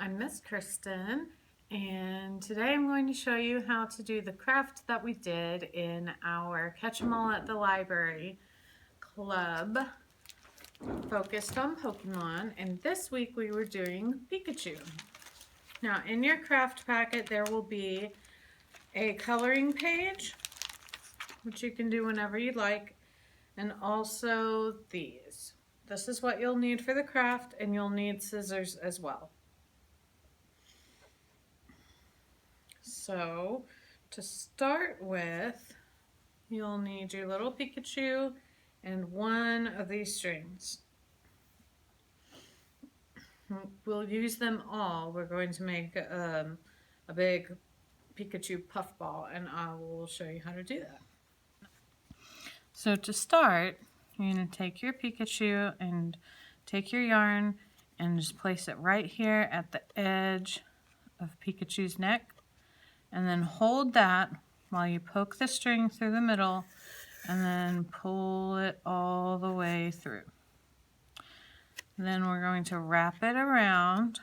I'm Miss Kristin, and today I'm going to show you how to do the craft that we did in our Catch 'em All at the Library club focused on Pokemon, and this week we were doing Pikachu. Now in your craft packet there will be a coloring page, which you can do whenever you like, and also these. This is what you'll need for the craft, and you'll need scissors as well. So to start with, you'll need your little Pikachu and one of these strings. We'll use them all. We're going to make a big Pikachu puffball, and I will show you how to do that. So to start, you're going to take your Pikachu and take your yarn and just place it right here at the edge of Pikachu's neck. And then hold that while you poke the string through the middle and then pull it all the way through. And then we're going to wrap it around.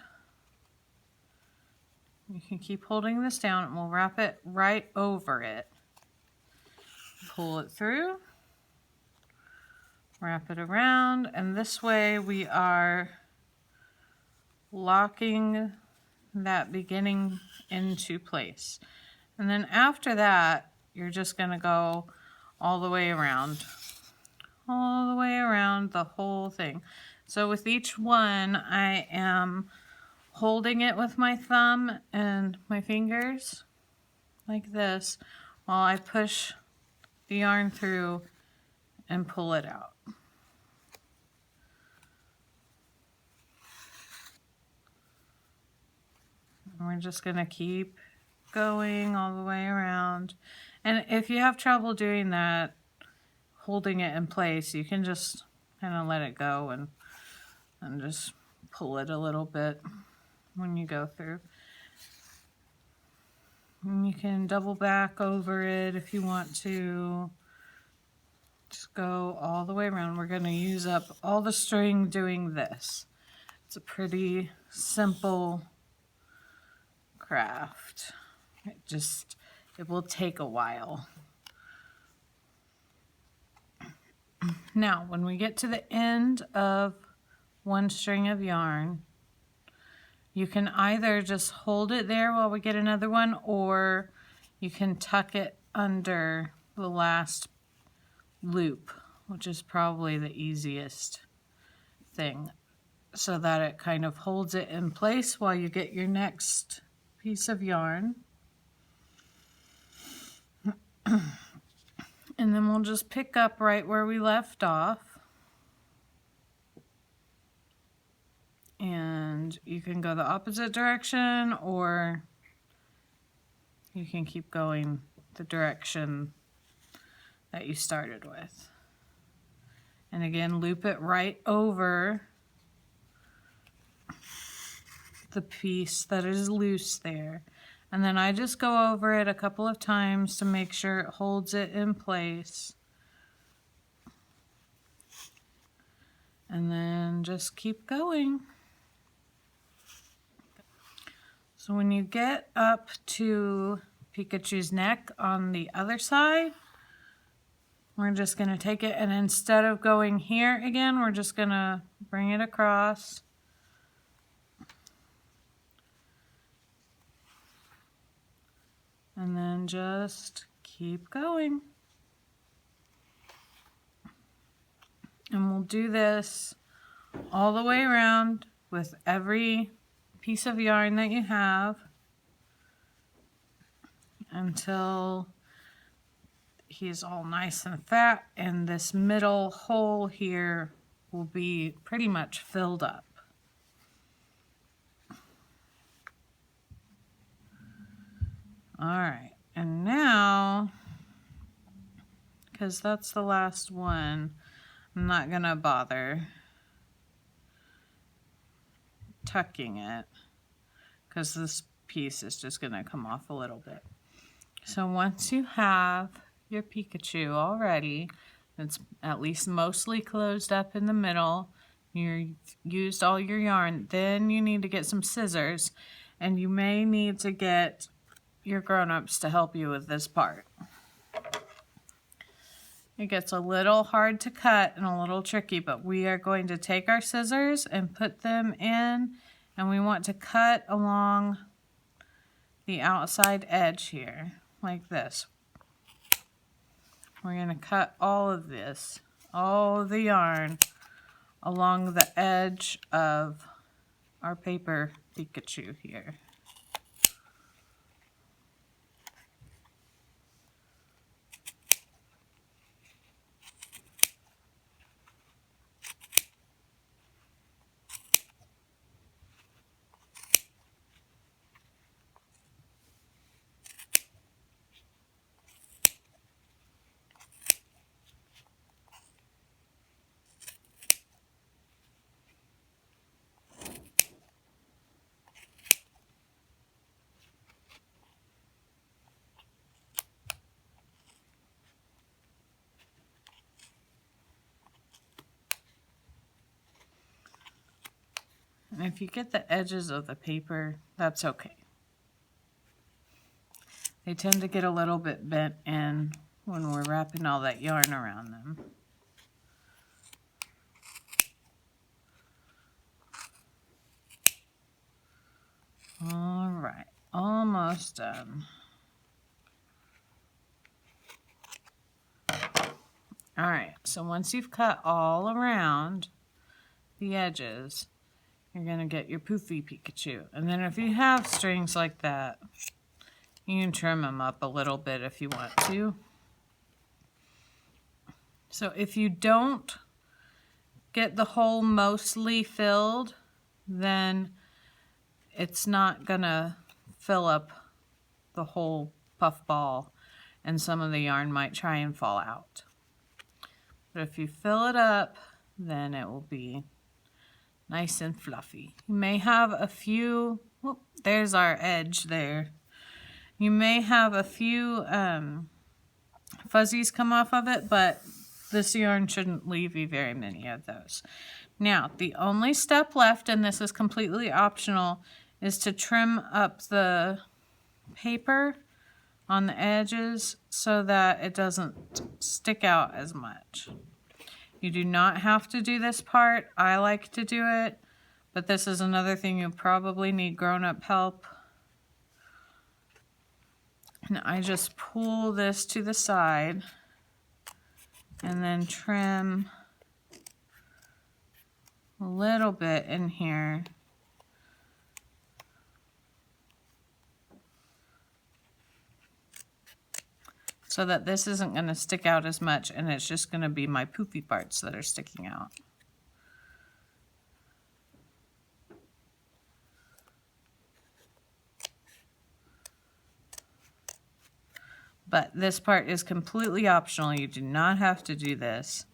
You can keep holding this down and we'll wrap it right over it. Pull it through, wrap it around, and this way we are locking that beginning into place. And then after that, you're just going to go all the way around the whole thing. So with each one, I am holding it with my thumb and my fingers like this while I push the yarn through and pull it out. And we're just going to keep going all the way around. And if you have trouble doing that, holding it in place, you can just kind of let it go and just pull it a little bit when you go through. And you can double back over it if you want to. Just go all the way around. We're going to use up all the string doing this. It's a pretty simple craft. It will take a while. Now, when we get to the end of one string of yarn, you can either just hold it there while we get another one, or you can tuck it under the last loop, which is probably the easiest thing, so that it kind of holds it in place while you get your next piece of yarn. And then we'll just pick up right where we left off. And you can go the opposite direction, or you can keep going the direction that you started with. And again, loop it right over the piece that is loose there. And then I just go over it a couple of times to make sure it holds it in place. And then just keep going. So when you get up to Pikachu's neck on the other side, we're just going to take it, and instead of going here again, we're just going to bring it across. And then just keep going. And we'll do this all the way around with every piece of yarn that you have until he's all nice and fat, and this middle hole here will be pretty much filled up. All right, and now, because that's the last one, I'm not gonna bother tucking it because this piece is just gonna come off a little bit. So once you have your Pikachu already, it's at least mostly closed up in the middle, You've used all your yarn. Then you need to get some scissors, and you may need to get your grown-ups to help you with this part. It gets a little hard to cut and a little tricky, but we are going to take our scissors and put them in, and we want to cut along the outside edge here, like this. We're going to cut all of this, all of the yarn, along the edge of our paper Pikachu here. And if you get the edges of the paper, that's okay. They tend to get a little bit bent in when we're wrapping all that yarn around them. All right, almost done. All right, so once you've cut all around the edges, you're going to get your poofy Pikachu. And then if you have strings like that, you can trim them up a little bit if you want to. So if you don't get the hole mostly filled, then it's not going to fill up the whole puff ball, and some of the yarn might try and fall out. But if you fill it up, then it will be nice and fluffy. You may have a few, whoop, there's our edge there. You may have a few fuzzies come off of it, but this yarn shouldn't leave you very many of those. Now, the only step left, and this is completely optional, is to trim up the paper on the edges so that it doesn't stick out as much. You do not have to do this part. I like to do it, but this is another thing you'll probably need grown-up help. And I just pull this to the side and then trim a little bit in here. So that this isn't going to stick out as much, and it's just going to be my poofy parts that are sticking out. But this part is completely optional. You do not have to do this.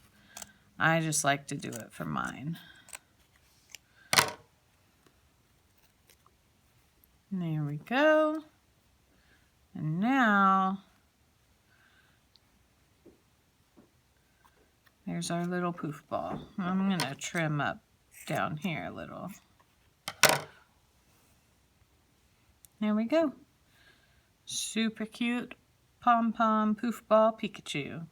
I just like to do it for mine. And there we go. And now there's our little poof ball. I'm going to trim up down here a little. There we go. Super cute pom-pom poof ball Pikachu.